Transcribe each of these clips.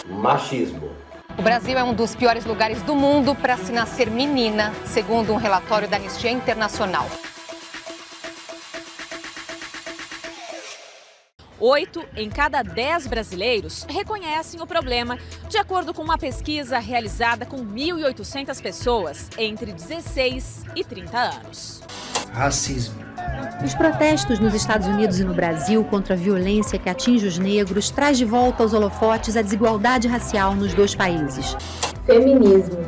Machismo. O Brasil é um dos piores lugares do mundo para se nascer menina, segundo um relatório da Anistia Internacional. 8 em cada 10 brasileiros reconhecem o problema, de acordo com uma pesquisa realizada com 1.800 pessoas entre 16 e 30 anos. Racismo. Os protestos nos Estados Unidos e no Brasil contra a violência que atinge os negros traz de volta aos holofotes a desigualdade racial nos dois países. Feminismo.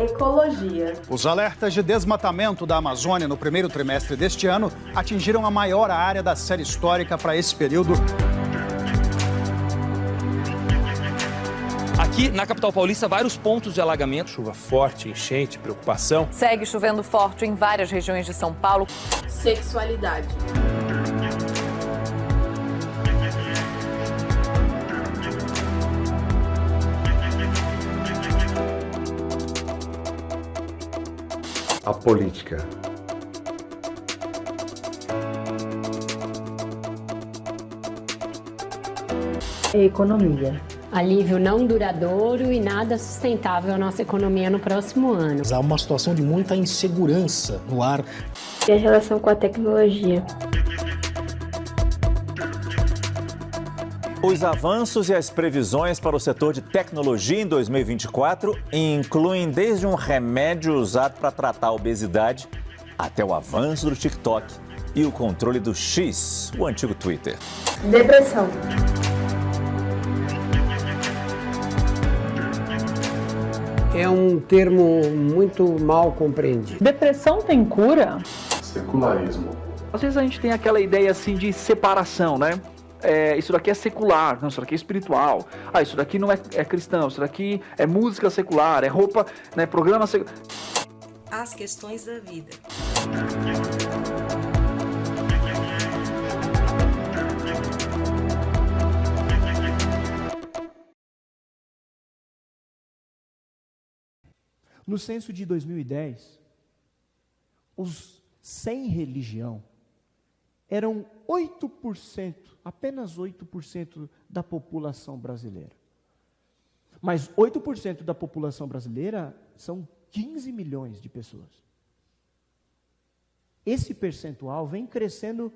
Ecologia. Os alertas de desmatamento da Amazônia no primeiro trimestre deste ano atingiram a maior área da série histórica para esse período. Aqui na capital paulista, vários pontos de alagamento. Chuva forte, enchente, preocupação. Segue chovendo forte em várias regiões de São Paulo. Sexualidade. A política. Economia. Alívio não duradouro e nada sustentável à nossa economia no próximo ano. Há uma situação de muita insegurança no ar. E a relação com a tecnologia. Os avanços e as previsões para o setor de tecnologia em 2024 incluem desde um remédio usado para tratar a obesidade até o avanço do TikTok e o controle do X, o antigo Twitter. Depressão. É um termo muito mal compreendido. Depressão tem cura? Secularismo. Às vezes a gente tem aquela ideia assim de separação, né? Isso daqui é secular, não, isso daqui é espiritual. Isso daqui não é cristão, isso daqui é música secular, é roupa, né, programa secular. As questões da vida. No censo de 2010, os sem religião eram 8%, apenas 8% da população brasileira. Mas 8% da população brasileira são 15 milhões de pessoas. Esse percentual vem crescendo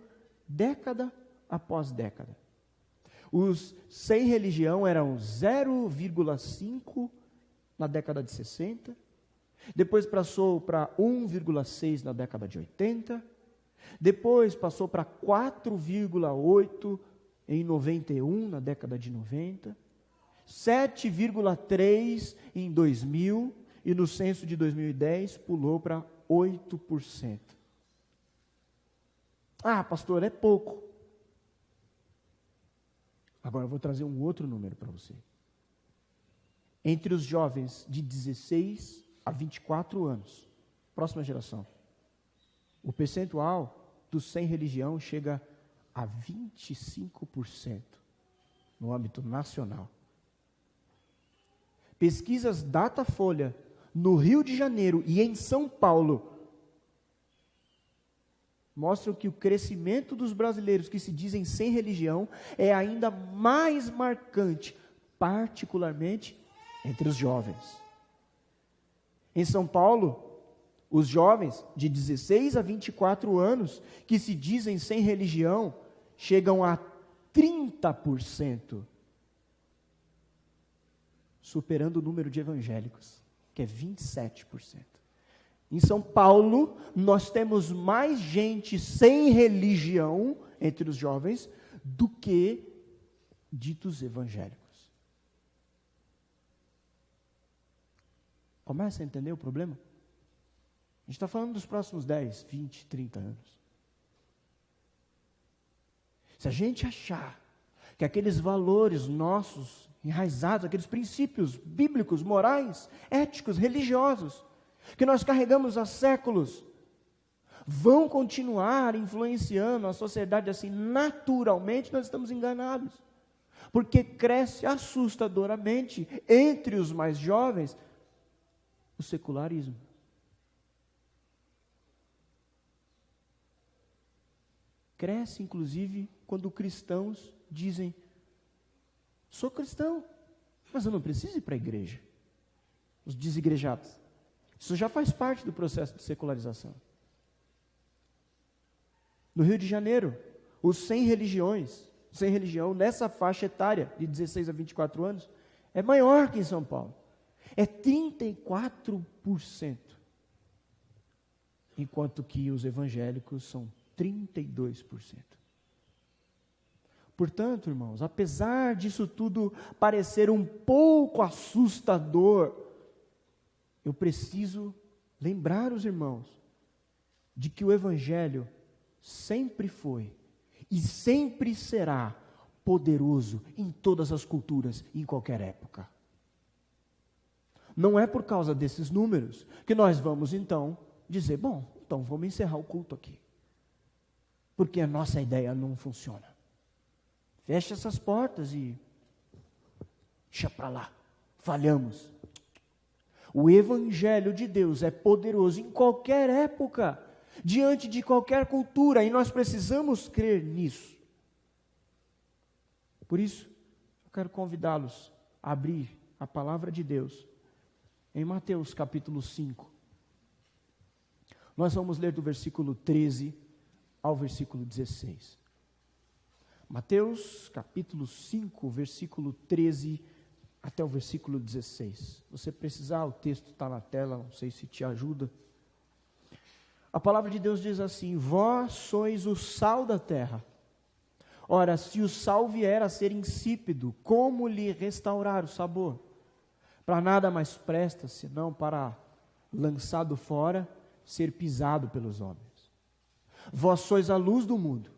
década após década. Os sem religião eram 0,5% na década de 60, depois passou para 1,6% na década de 80%, depois passou para 4,8% em 91, na década de 90, 7,3% em 2000 e no censo de 2010 pulou para 8%. Pastor, é pouco. Agora eu vou trazer um outro número para você. Entre os jovens de 16 a 24 anos, próxima geração, o percentual dos sem religião chega a 25% no âmbito nacional. Pesquisas Datafolha no Rio de Janeiro e em São Paulo mostram que o crescimento dos brasileiros que se dizem sem religião é ainda mais marcante, particularmente entre os jovens. Em São Paulo, os jovens de 16 a 24 anos que se dizem sem religião chegam a 30%, superando o número de evangélicos, que é 27%. Em São Paulo, nós temos mais gente sem religião entre os jovens do que ditos evangélicos. Começa a entender o problema? A gente está falando dos próximos 10, 20, 30 anos. Se a gente achar que aqueles valores nossos, enraizados, aqueles princípios bíblicos, morais, éticos, religiosos, que nós carregamos há séculos, vão continuar influenciando a sociedade assim, naturalmente nós estamos enganados. Porque cresce assustadoramente entre os mais jovens o secularismo. Cresce, inclusive, quando cristãos dizem: sou cristão, mas eu não preciso ir para a igreja. Os desigrejados. Isso já faz parte do processo de secularização. No Rio de Janeiro, os sem religião, nessa faixa etária de 16 a 24 anos, é maior que em São Paulo. É 34%. Enquanto que os evangélicos são 32%. Portanto, irmãos, apesar disso tudo parecer um pouco assustador, eu preciso lembrar os irmãos de que o Evangelho sempre foi e sempre será poderoso em todas as culturas e em qualquer época. Não é por causa desses números que nós vamos então dizer: bom, então vamos encerrar o culto aqui, porque a nossa ideia não funciona. Fecha essas portas e deixa para lá, falhamos. O Evangelho de Deus é poderoso em qualquer época, diante de qualquer cultura, e nós precisamos crer nisso. Por isso, eu quero convidá-los a abrir a palavra de Deus em Mateus capítulo 5. Nós vamos ler do versículo 13 ao versículo 16. Mateus capítulo 5, versículo 13 até o versículo 16. Se você precisar, o texto está na tela, não sei se te ajuda. A palavra de Deus diz assim: vós sois o sal da terra. Ora, se o sal vier a ser insípido, como lhe restaurar o sabor? Para nada mais presta, senão para, lançado fora, ser pisado pelos homens. Vós sois a luz do mundo.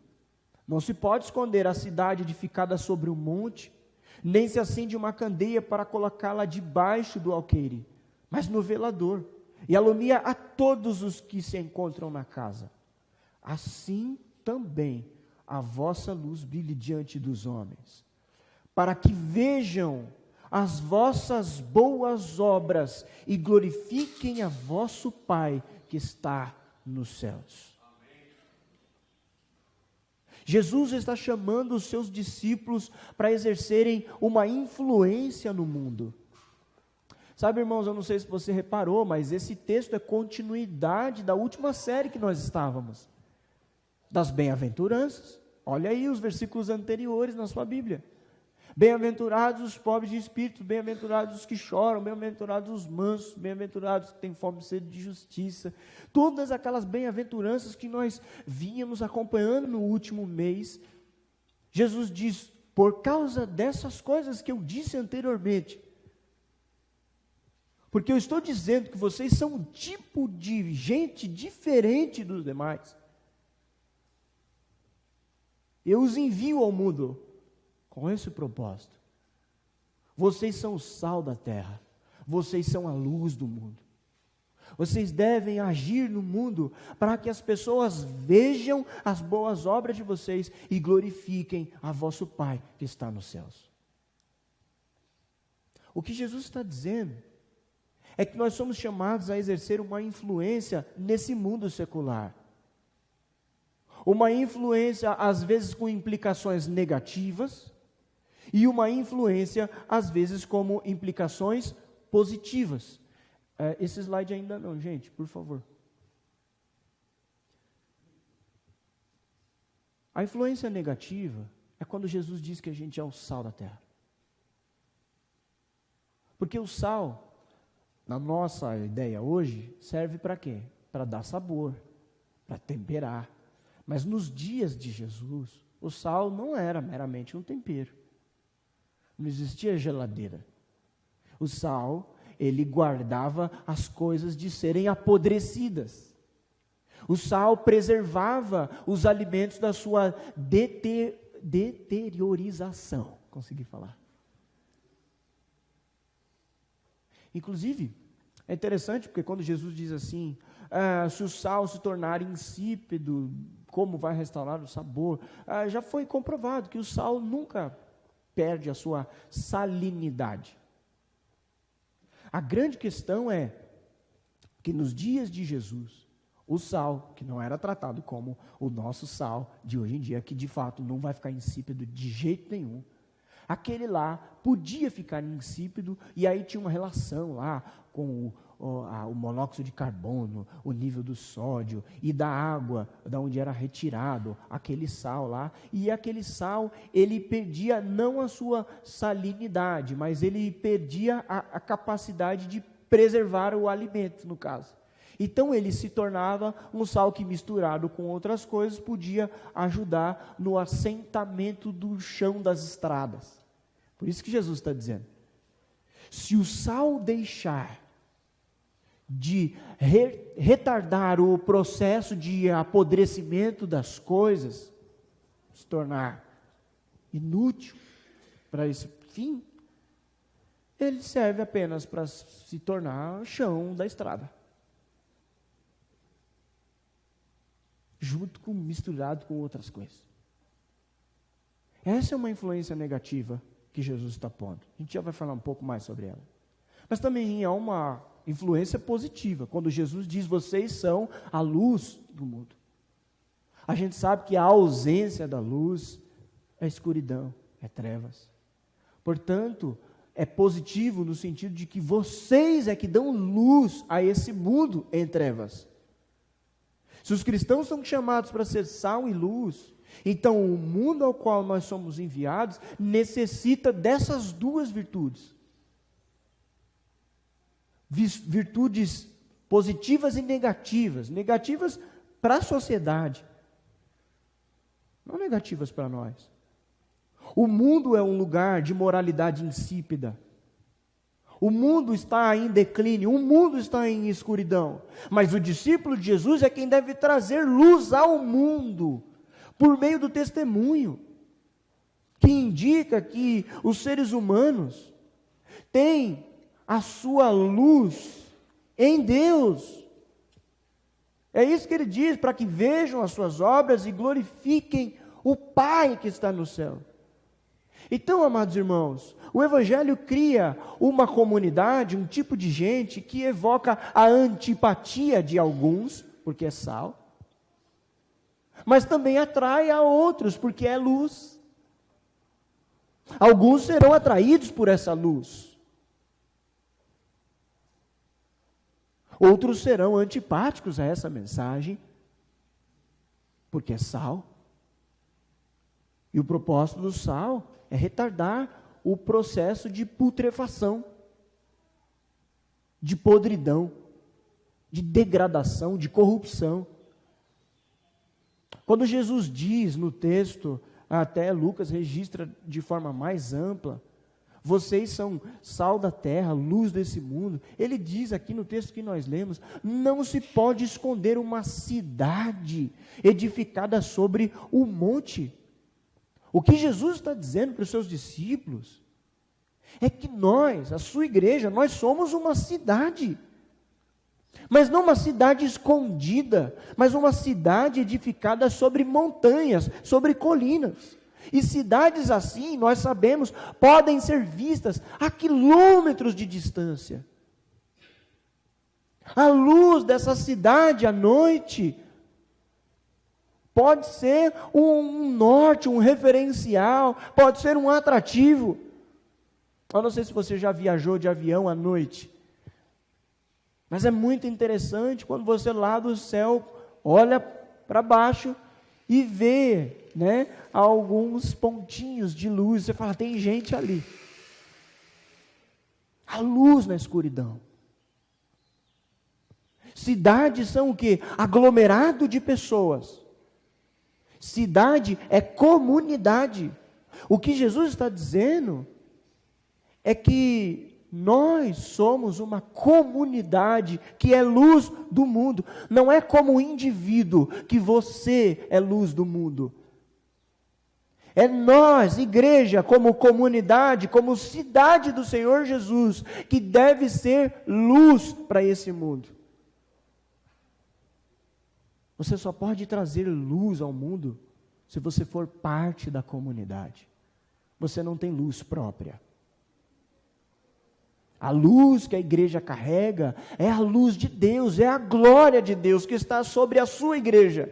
Não se pode esconder a cidade edificada sobre um monte, nem se acende uma candeia para colocá-la debaixo do alqueire, mas no velador, e alumia a todos os que se encontram na casa. Assim também a vossa luz brilhe diante dos homens, para que vejam as vossas boas obras e glorifiquem a vosso Pai que está nos céus. Jesus está chamando os seus discípulos para exercerem uma influência no mundo. Sabe, irmãos, eu não sei se você reparou, mas esse texto é continuidade da última série que nós estávamos, das bem-aventuranças. Olha aí os versículos anteriores na sua Bíblia. Bem-aventurados os pobres de espírito, bem-aventurados os que choram, bem-aventurados os mansos, bem-aventurados que têm fome e sede de justiça. Todas aquelas bem-aventuranças que nós vínhamos acompanhando no último mês. Jesus diz: por causa dessas coisas que eu disse anteriormente, porque eu estou dizendo que vocês são um tipo de gente diferente dos demais, eu os envio ao mundo com esse propósito. Vocês são o sal da terra, vocês são a luz do mundo. Vocês devem agir no mundo para que as pessoas vejam as boas obras de vocês e glorifiquem a vosso Pai que está nos céus. O que Jesus está dizendo é que nós somos chamados a exercer uma influência nesse mundo secular. Uma influência, às vezes, com implicações negativas, e uma influência, às vezes, como implicações positivas. Esse slide ainda não, gente, por favor. A influência negativa é quando Jesus diz que a gente é o sal da terra. Porque o sal, na nossa ideia hoje, serve para quê? Para dar sabor, para temperar. Mas nos dias de Jesus, o sal não era meramente um tempero. Não existia geladeira. O sal, ele guardava as coisas de serem apodrecidas. O sal preservava os alimentos da sua deteriorização. Consegui falar. Inclusive, É interessante porque quando Jesus diz assim, se o sal se tornar insípido, como vai restaurar o sabor? Já foi comprovado que o sal nunca perde a sua salinidade. A grande questão é que nos dias de Jesus, o sal, que não era tratado como o nosso sal de hoje em dia, que de fato não vai ficar insípido de jeito nenhum, aquele lá podia ficar insípido, e aí tinha uma relação lá com o monóxido de carbono, o nível do sódio e da água, da onde era retirado aquele sal lá, e aquele sal, ele perdia não a sua salinidade, mas ele perdia a capacidade de preservar o alimento, no caso. Então ele se tornava um sal que, misturado com outras coisas, podia ajudar no assentamento do chão das estradas. Por isso que Jesus está dizendo, se o sal deixar de retardar o processo de apodrecimento das coisas, se tornar inútil para esse fim, ele serve apenas para se tornar chão da estrada. Misturado com outras coisas. Essa é uma influência negativa que Jesus está pondo. A gente já vai falar um pouco mais sobre ela. Mas também há uma influência positiva, quando Jesus diz, vocês são a luz do mundo. A gente sabe que a ausência da luz é escuridão, é trevas. Portanto, é positivo no sentido de que vocês é que dão luz a esse mundo em trevas. Se os cristãos são chamados para ser sal e luz, então o mundo ao qual nós somos enviados necessita dessas duas virtudes. Virtudes positivas e negativas. Negativas para a sociedade, não negativas para nós. O mundo é um lugar de moralidade insípida. O mundo está em declínio, o mundo está em escuridão. Mas o discípulo de Jesus é quem deve trazer luz ao mundo, por meio do testemunho, que indica que os seres humanos têm a sua luz em Deus. É isso que ele diz, para que vejam as suas obras e glorifiquem o Pai que está no céu. Então, amados irmãos, o Evangelho cria uma comunidade, um tipo de gente que evoca a antipatia de alguns, porque é sal, mas também atrai a outros, porque é luz. Alguns serão atraídos por essa luz, outros serão antipáticos a essa mensagem, porque é sal. E o propósito do sal é retardar o processo de putrefação, de podridão, de degradação, de corrupção. Quando Jesus diz no texto, até Lucas registra de forma mais ampla, vocês são sal da terra, luz desse mundo. Ele diz aqui no texto que nós lemos, não se pode esconder uma cidade edificada sobre o monte. O que Jesus está dizendo para os seus discípulos é que nós, a sua igreja, nós somos uma cidade. Mas não uma cidade escondida, mas uma cidade edificada sobre montanhas, sobre colinas. E cidades assim, nós sabemos, podem ser vistas a quilômetros de distância. A luz dessa cidade à noite pode ser um norte, um referencial, pode ser um atrativo. Eu não sei se você já viajou de avião à noite, mas é muito interessante quando você lá do céu olha para baixo e vê, alguns pontinhos de luz. Você fala, tem gente ali. A luz na escuridão. Cidades são o quê? Aglomerado de pessoas. Cidade é comunidade. O que Jesus está dizendo é que nós somos uma comunidade que é luz do mundo. Não é como indivíduo que você é luz do mundo. É nós, igreja, como comunidade, como cidade do Senhor Jesus, que deve ser luz para esse mundo. Você só pode trazer luz ao mundo se você for parte da comunidade. Você não tem luz própria. A luz que a igreja carrega é a luz de Deus, é a glória de Deus que está sobre a sua igreja.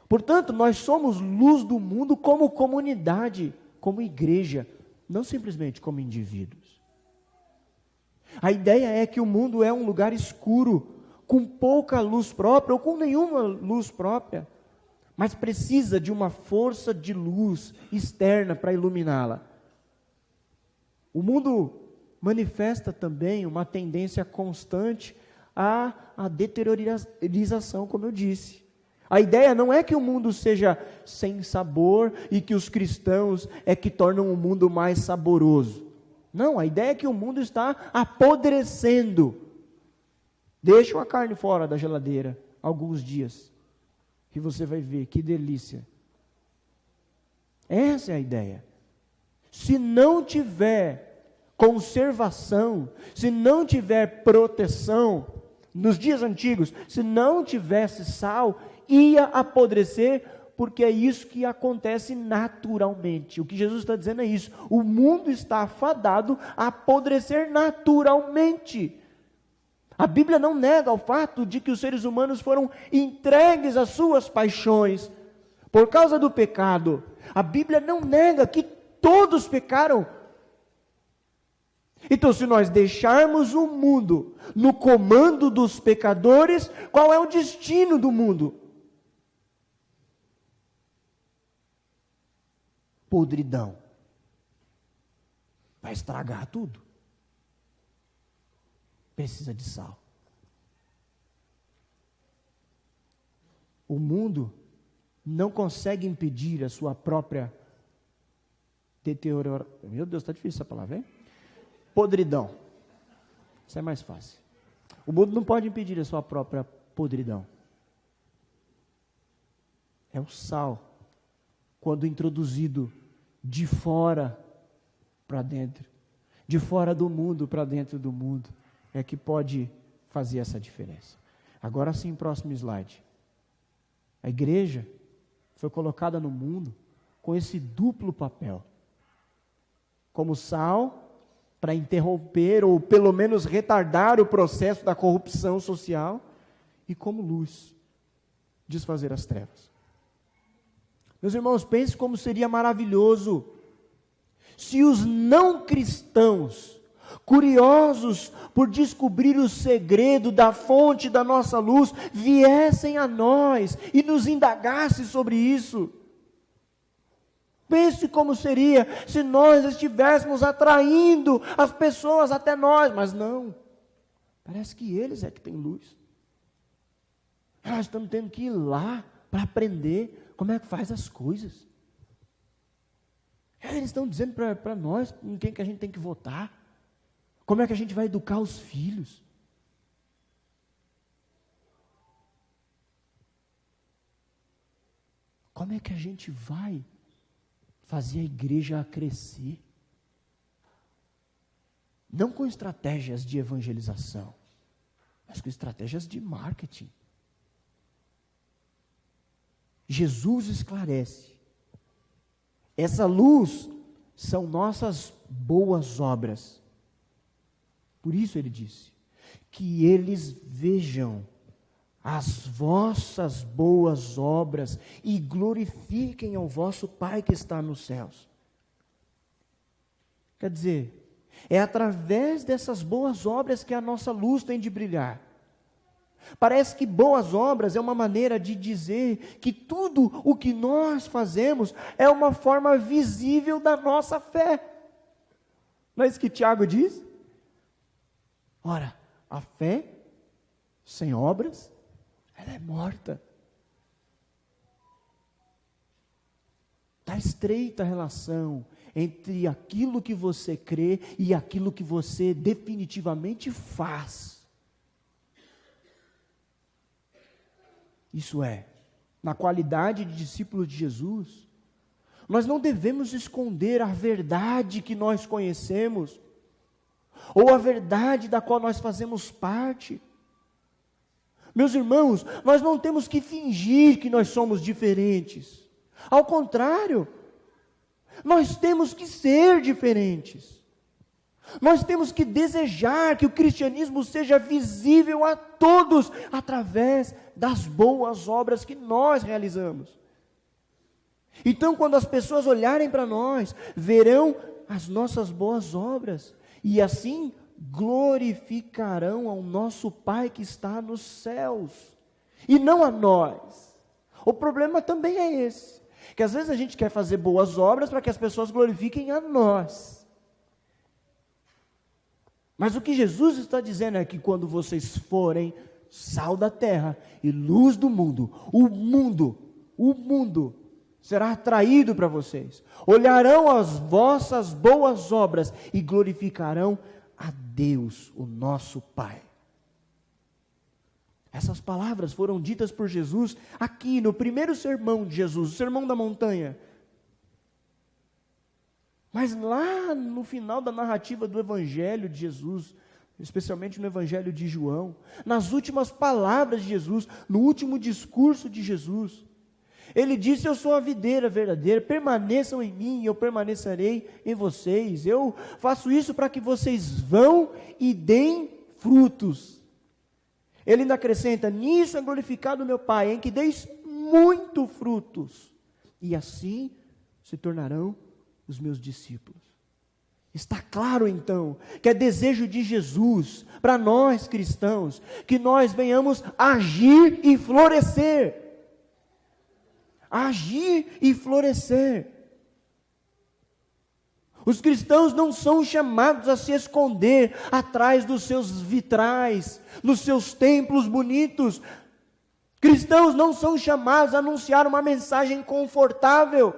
Portanto, nós somos luz do mundo como comunidade, como igreja, não simplesmente como indivíduos. A ideia é que o mundo é um lugar escuro, com pouca luz própria ou com nenhuma luz própria, mas precisa de uma força de luz externa para iluminá-la. O mundo manifesta também uma tendência constante à deteriorização, como eu disse. A ideia não é que o mundo seja sem sabor e que os cristãos é que tornam o mundo mais saboroso. Não, a ideia é que o mundo está apodrecendo. Deixa a carne fora da geladeira alguns dias, que você vai ver que delícia. Essa é a ideia. Se não tiver conservação, se não tiver proteção, nos dias antigos, se não tivesse sal, ia apodrecer, porque é isso que acontece naturalmente. O que Jesus está dizendo é isso. O mundo está afadado a apodrecer naturalmente. A Bíblia não nega o fato de que os seres humanos foram entregues às suas paixões por causa do pecado. A Bíblia não nega que todos pecaram. Então, se nós deixarmos o mundo no comando dos pecadores, qual é o destino do mundo? Podridão. Vai estragar tudo. Precisa de sal. O mundo não consegue impedir a sua própria deterioração. Meu Deus, está difícil essa palavra, hein? Podridão. Isso é mais fácil. O mundo não pode impedir a sua própria podridão. É o sal, quando introduzido de fora para dentro, de fora do mundo para dentro do mundo, é que pode fazer essa diferença. Agora sim, próximo slide. A igreja foi colocada no mundo com esse duplo papel. Como sal, para interromper ou pelo menos retardar o processo da corrupção social, e como luz, desfazer as trevas. Meus irmãos, pense como seria maravilhoso se os não cristãos, curiosos por descobrir o segredo da fonte da nossa luz, viessem a nós e nos indagassem sobre isso. Pense como seria se nós estivéssemos atraindo as pessoas até nós, mas não. Parece que eles é que têm luz. Nós estamos tendo que ir lá para aprender como é que faz as coisas. Eles estão dizendo para nós em quem que a gente tem que votar. Como é que a gente vai educar os filhos? Como é que a gente vai fazer a igreja crescer? Não com estratégias de evangelização, mas com estratégias de marketing. Jesus esclarece. Essa luz são nossas boas obras. Por isso ele disse, que eles vejam as vossas boas obras e glorifiquem ao vosso Pai que está nos céus. Quer dizer, é através dessas boas obras que a nossa luz tem de brilhar. Parece que boas obras é uma maneira de dizer que tudo o que nós fazemos é uma forma visível da nossa fé. Não é isso que Tiago diz? Ora, a fé sem obras, ela é morta. Está estreita a relação entre aquilo que você crê e aquilo que você definitivamente faz. Isso é, na qualidade de discípulo de Jesus, Nós não devemos esconder a verdade que nós conhecemos, ou a verdade da qual nós fazemos parte. Meus irmãos, nós não temos que fingir que nós somos diferentes. Ao contrário, nós temos que ser diferentes. Nós temos que desejar que o cristianismo seja visível a todos através das boas obras que nós realizamos. Então, quando as pessoas olharem para nós, verão as nossas boas obras e assim glorificarão ao nosso Pai que está nos céus e não a nós. O problema também é esse, que às vezes a gente quer fazer boas obras para que as pessoas glorifiquem a nós. Mas o que Jesus está dizendo é que quando vocês forem sal da terra e luz do mundo, o mundo será atraído para vocês. Olharão as vossas boas obras e glorificarão a Deus, o nosso Pai. Essas palavras foram ditas por Jesus aqui no primeiro sermão de Jesus, o Sermão da Montanha. Mas lá no final da narrativa do Evangelho de Jesus, especialmente no Evangelho de João, nas últimas palavras de Jesus, no último discurso de Jesus, ele disse: eu sou a videira verdadeira, permaneçam em mim e eu permanecerei em vocês. Eu faço isso para que vocês vão e deem frutos. Ele ainda acrescenta: nisso é glorificado o meu Pai, em que deis muito frutos, e assim se tornarão os meus discípulos. Está claro então que é desejo de Jesus para nós cristãos que nós venhamos agir e florescer. Agir e florescer. Os cristãos não são chamados a se esconder atrás dos seus vitrais, nos seus templos bonitos. Cristãos não são chamados a anunciar uma mensagem confortável,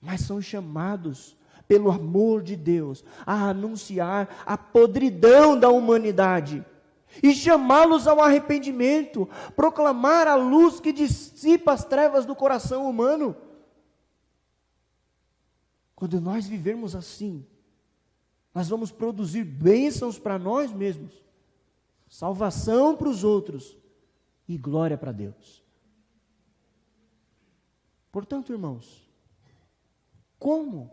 mas são chamados pelo amor de Deus a anunciar a podridão da humanidade e chamá-los ao arrependimento, proclamar a luz que dissipa as trevas do coração humano. Quando nós vivermos assim, nós vamos produzir bênçãos para nós mesmos, salvação para os outros e glória para Deus. Portanto, irmãos, como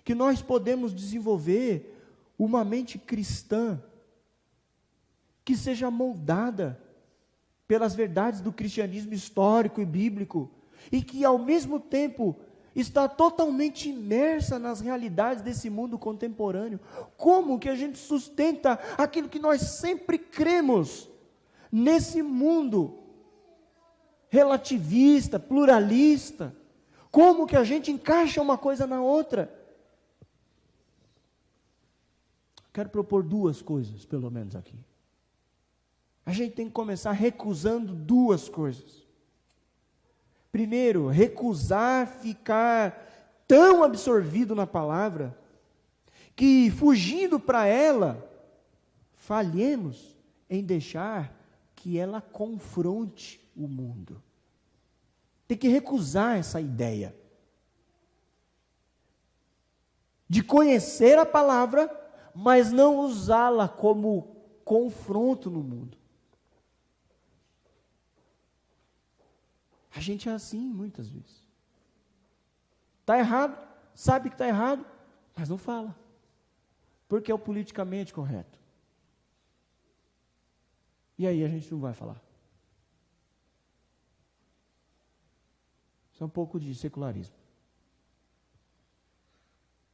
que nós podemos desenvolver uma mente cristã que seja moldada pelas verdades do cristianismo histórico e bíblico e que ao mesmo tempo está totalmente imersa nas realidades desse mundo contemporâneo? Como que a gente sustenta aquilo que nós sempre cremos nesse mundo relativista, pluralista? Como que a gente encaixa uma coisa na outra? Quero propor duas coisas, pelo menos aqui. A gente tem que começar recusando duas coisas. Primeiro, recusar ficar tão absorvido na palavra que, fugindo para ela, falhemos em deixar que ela confronte o mundo. Tem que recusar essa ideia de conhecer a palavra, mas não usá-la como confronto no mundo. A gente é assim muitas vezes. Está errado, sabe que está errado, mas não fala, porque é o politicamente correto. E aí a gente não vai falar. Isso é um pouco de secularismo.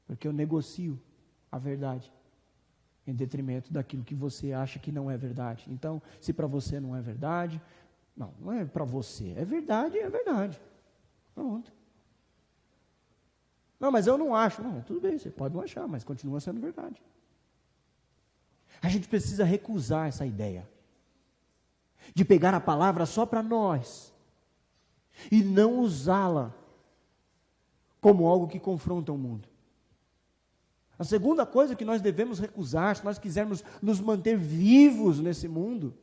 Porque eu negocio a verdade em detrimento daquilo que você acha que não é verdade. Então, se para você não é verdade, não é para você, é verdade, é verdade. Pronto. Não, mas eu não acho. Não, tudo bem, você pode não achar, mas continua sendo verdade. A gente precisa recusar essa ideia de pegar a palavra só para nós e não usá-la como algo que confronta o mundo. A segunda coisa que nós devemos recusar, se nós quisermos nos manter vivos nesse mundo,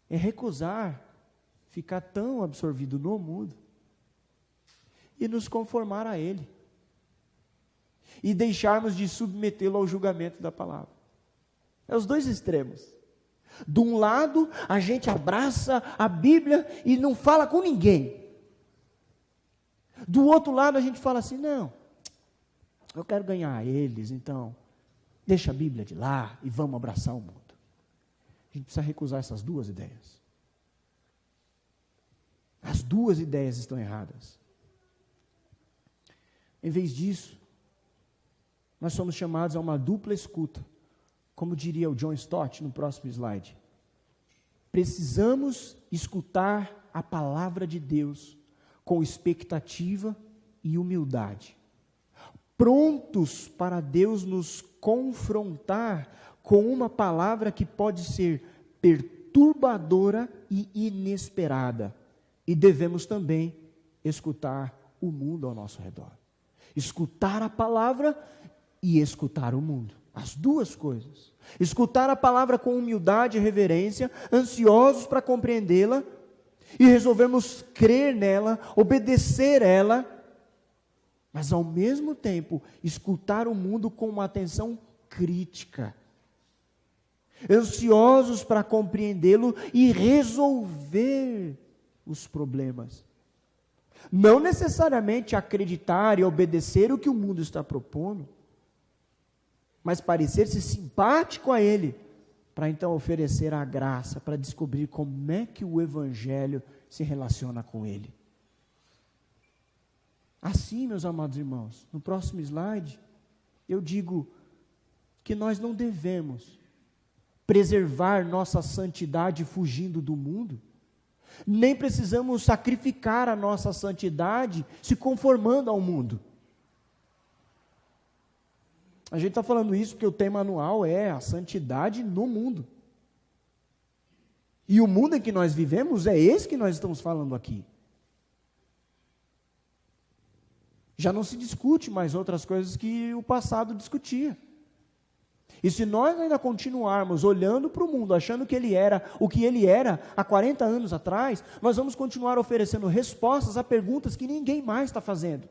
é recusar ficar tão absorvido no mundo e nos conformar a ele. E deixarmos de submetê-lo ao julgamento da palavra. É os dois extremos. De um lado, a gente abraça a Bíblia e não fala com ninguém. Do outro lado, a gente fala assim, não, eu quero ganhar eles, então deixa a Bíblia de lá e vamos abraçar o mundo. A gente precisa recusar essas duas ideias. As duas ideias estão erradas. Em vez disso, nós somos chamados a uma dupla escuta, como diria o John Stott no próximo slide. Precisamos escutar a palavra de Deus com expectativa e humildade, prontos para Deus nos confrontar com uma palavra que pode ser perturbadora e inesperada. E devemos também escutar o mundo ao nosso redor. Escutar a palavra e escutar o mundo. As duas coisas. Escutar a palavra com humildade e reverência, ansiosos para compreendê-la, e resolvemos crer nela, obedecer ela, mas ao mesmo tempo escutar o mundo com uma atenção crítica, ansiosos para compreendê-lo e resolver os problemas. Não necessariamente acreditar e obedecer o que o mundo está propondo, mas parecer-se simpático a ele, para então oferecer a graça, para descobrir como é que o Evangelho se relaciona com ele. Assim, meus amados irmãos, no próximo slide, eu digo que nós não devemos preservar nossa santidade fugindo do mundo, nem precisamos sacrificar a nossa santidade se conformando ao mundo. A gente está falando isso porque o tema anual é a santidade no mundo. E o mundo em que nós vivemos é esse que nós estamos falando aqui. Já não se discute mais outras coisas que o passado discutia. E se nós ainda continuarmos olhando para o mundo, achando que ele era o que ele era há 40 anos atrás, nós vamos continuar oferecendo respostas a perguntas que ninguém mais está fazendo.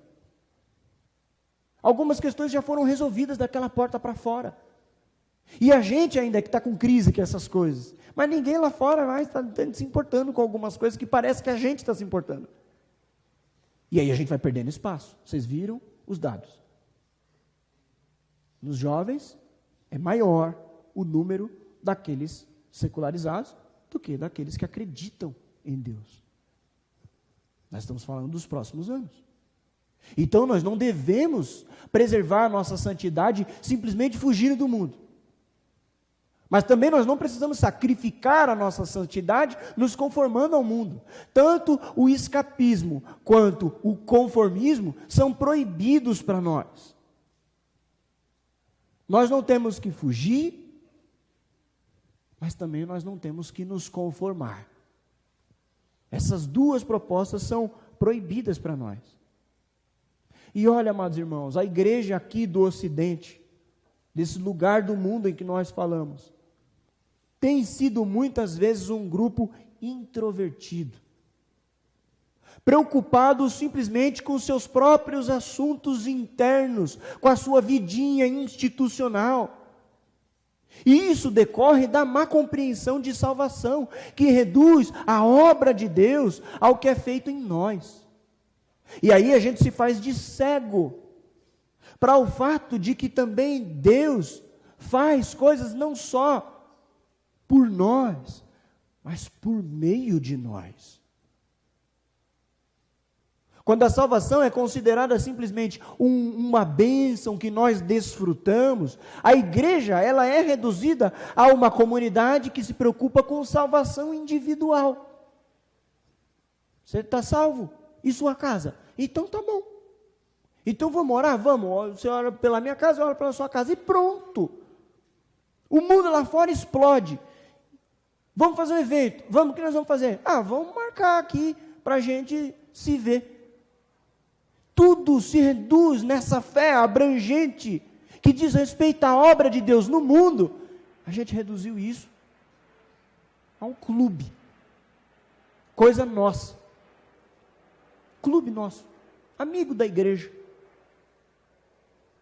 Algumas questões já foram resolvidas daquela porta para fora. E a gente ainda que está com crise com essas coisas. Mas ninguém lá fora mais está se importando com algumas coisas que parece que a gente está se importando. E aí a gente vai perdendo espaço. Vocês viram os dados. Nos jovens, é maior o número daqueles secularizados do que daqueles que acreditam em Deus. Nós estamos falando dos próximos anos. Então nós não devemos preservar a nossa santidade simplesmente fugindo do mundo. Mas também nós não precisamos sacrificar a nossa santidade nos conformando ao mundo. Tanto o escapismo quanto o conformismo são proibidos para nós. Nós não temos que fugir, mas também nós não temos que nos conformar. Essas duas propostas são proibidas para nós. E olha, amados irmãos, a igreja aqui do Ocidente, desse lugar do mundo em que nós falamos, tem sido muitas vezes um grupo introvertido, preocupado simplesmente com seus próprios assuntos internos, com a sua vidinha institucional. E isso decorre da má compreensão de salvação, que reduz a obra de Deus ao que é feito em nós. E aí a gente se faz de cego para o fato de que também Deus faz coisas não só por nós, mas por meio de nós. Quando a salvação é considerada simplesmente uma bênção que nós desfrutamos, a igreja ela é reduzida a uma comunidade que se preocupa com salvação individual. Você está salvo? E sua casa? Então tá bom. Então vamos orar? Vamos. Você ora pela minha casa, eu oro pela sua casa. E pronto. O mundo lá fora explode. Vamos fazer um evento. Vamos, o que nós vamos fazer? Vamos marcar aqui para a gente se ver. Tudo se reduz nessa fé abrangente que diz respeito à obra de Deus no mundo. A gente reduziu isso a um clube. coisa nossa, clube nosso, amigo da igreja,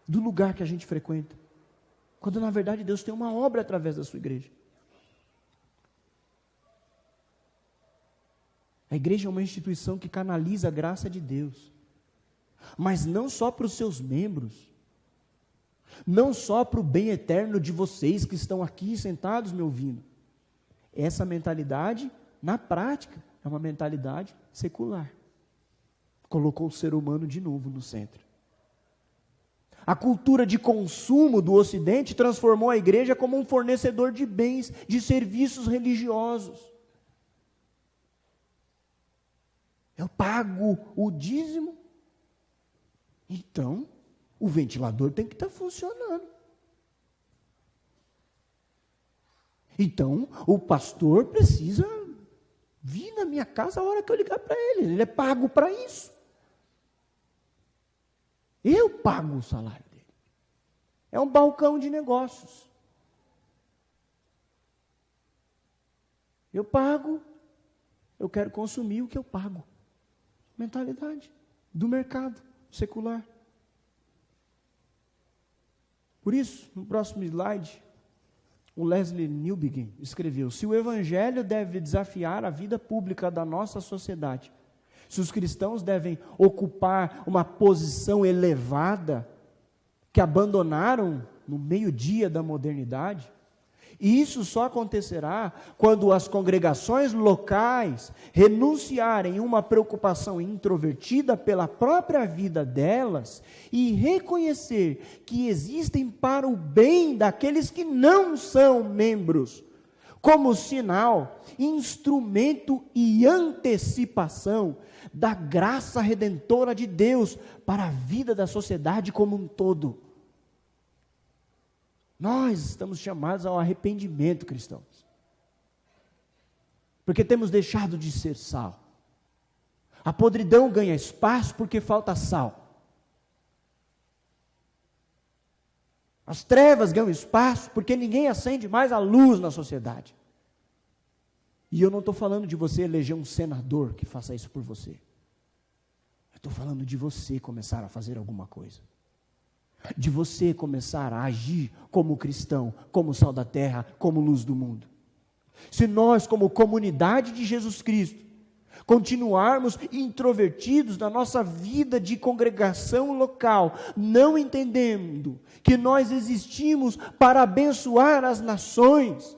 do lugar que a gente frequenta, quando na verdade Deus tem uma obra através da sua igreja. A igreja é uma instituição que canaliza a graça de Deus, mas não só para os seus membros, não só para o bem eterno de vocês que estão aqui sentados me ouvindo. Essa mentalidade, na prática, é uma mentalidade secular. Colocou o ser humano de novo no centro. A cultura de consumo do Ocidente transformou a igreja como um fornecedor de bens, de serviços religiosos. Eu pago o dízimo, então o ventilador tem que estar funcionando. Então o pastor precisa vir na minha casa a hora que eu ligar para ele é pago para isso. Eu pago o salário dele. É um balcão de negócios. Eu pago, eu quero consumir o que eu pago. Mentalidade do mercado secular. Por isso, no próximo slide, o Leslie Newbigin escreveu: se o evangelho deve desafiar a vida pública da nossa sociedade, se os cristãos devem ocupar uma posição elevada que abandonaram no meio-dia da modernidade, e isso só acontecerá quando as congregações locais renunciarem a uma preocupação introvertida pela própria vida delas e reconhecer que existem para o bem daqueles que não são membros, como sinal, instrumento e antecipação da graça redentora de Deus para a vida da sociedade como um todo. Nós estamos chamados ao arrependimento, cristãos, porque temos deixado de ser sal. A podridão ganha espaço porque falta sal. As trevas ganham espaço porque ninguém acende mais a luz na sociedade. E eu não estou falando de você eleger um senador que faça isso por você. Eu estou falando de você começar a fazer alguma coisa. De você começar a agir como cristão, como sal da terra, como luz do mundo. Se nós, como comunidade de Jesus Cristo, continuarmos introvertidos na nossa vida de congregação local, não entendendo que nós existimos para abençoar as nações,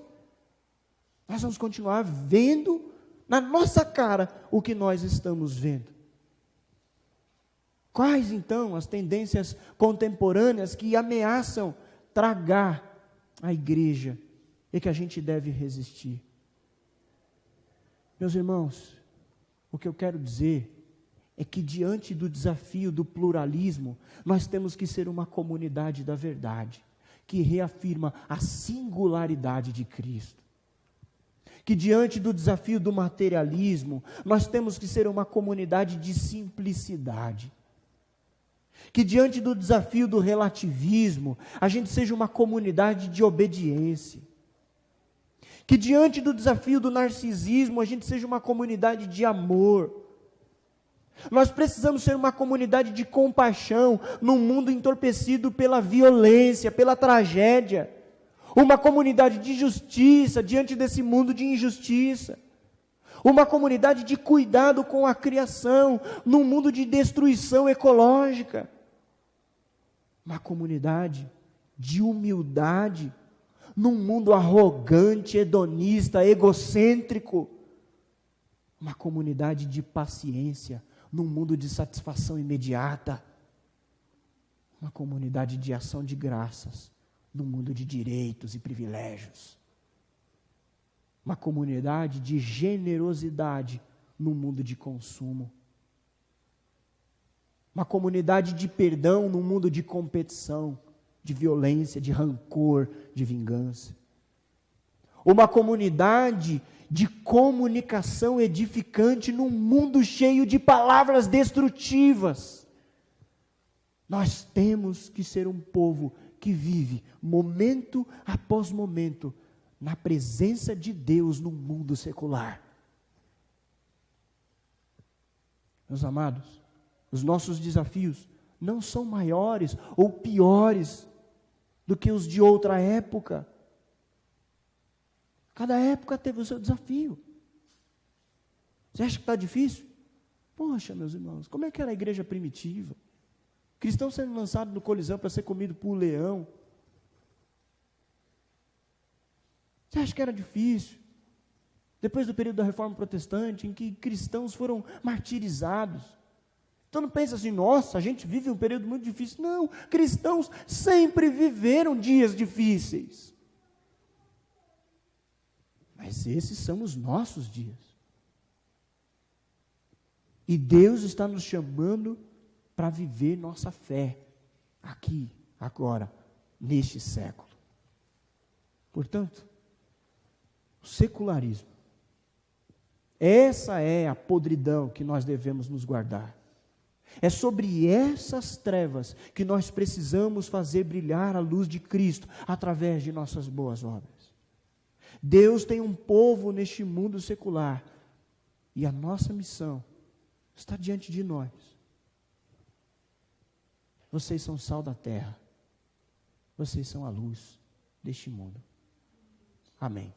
nós vamos continuar vendo na nossa cara o que nós estamos vendo. Quais, então, as tendências contemporâneas que ameaçam tragar a igreja e que a gente deve resistir? Meus irmãos, o que eu quero dizer é que diante do desafio do pluralismo, nós temos que ser uma comunidade da verdade, que reafirma a singularidade de Cristo. Que diante do desafio do materialismo, nós temos que ser uma comunidade de simplicidade. Que diante do desafio do relativismo, a gente seja uma comunidade de obediência. Que diante do desafio do narcisismo, a gente seja uma comunidade de amor. Nós precisamos ser uma comunidade de compaixão num mundo entorpecido pela violência, pela tragédia. Uma comunidade de justiça diante desse mundo de injustiça. Uma comunidade de cuidado com a criação num mundo de destruição ecológica. Uma comunidade de humildade num mundo arrogante, hedonista, egocêntrico. Uma comunidade de paciência num mundo de satisfação imediata. Uma comunidade de ação de graças num mundo de direitos e privilégios. Uma comunidade de generosidade num mundo de consumo. Uma comunidade de perdão num mundo de competição, de violência, de rancor, de vingança. Uma comunidade de comunicação edificante num mundo cheio de palavras destrutivas. Nós temos que ser um povo que vive momento após momento na presença de Deus no mundo secular. Meus amados, os nossos desafios não são maiores ou piores do que os de outra época. Cada época teve o seu desafio. Você acha que está difícil? Poxa, meus irmãos, como é que era a igreja primitiva? Cristão sendo lançado no colisão para ser comido por leão. Você acha que era difícil? Depois do período da Reforma Protestante, em que cristãos foram martirizados. Então não pensa assim, nossa, a gente vive um período muito difícil. Não, cristãos sempre viveram dias difíceis. Mas esses são os nossos dias. E Deus está nos chamando para viver nossa fé aqui, agora, neste século. Portanto, o secularismo, essa é a podridão que nós devemos nos guardar. É sobre essas trevas que nós precisamos fazer brilhar a luz de Cristo através de nossas boas obras. Deus tem um povo neste mundo secular e a nossa missão está diante de nós. Vocês são o sal da terra. Vocês são a luz deste mundo. Amém.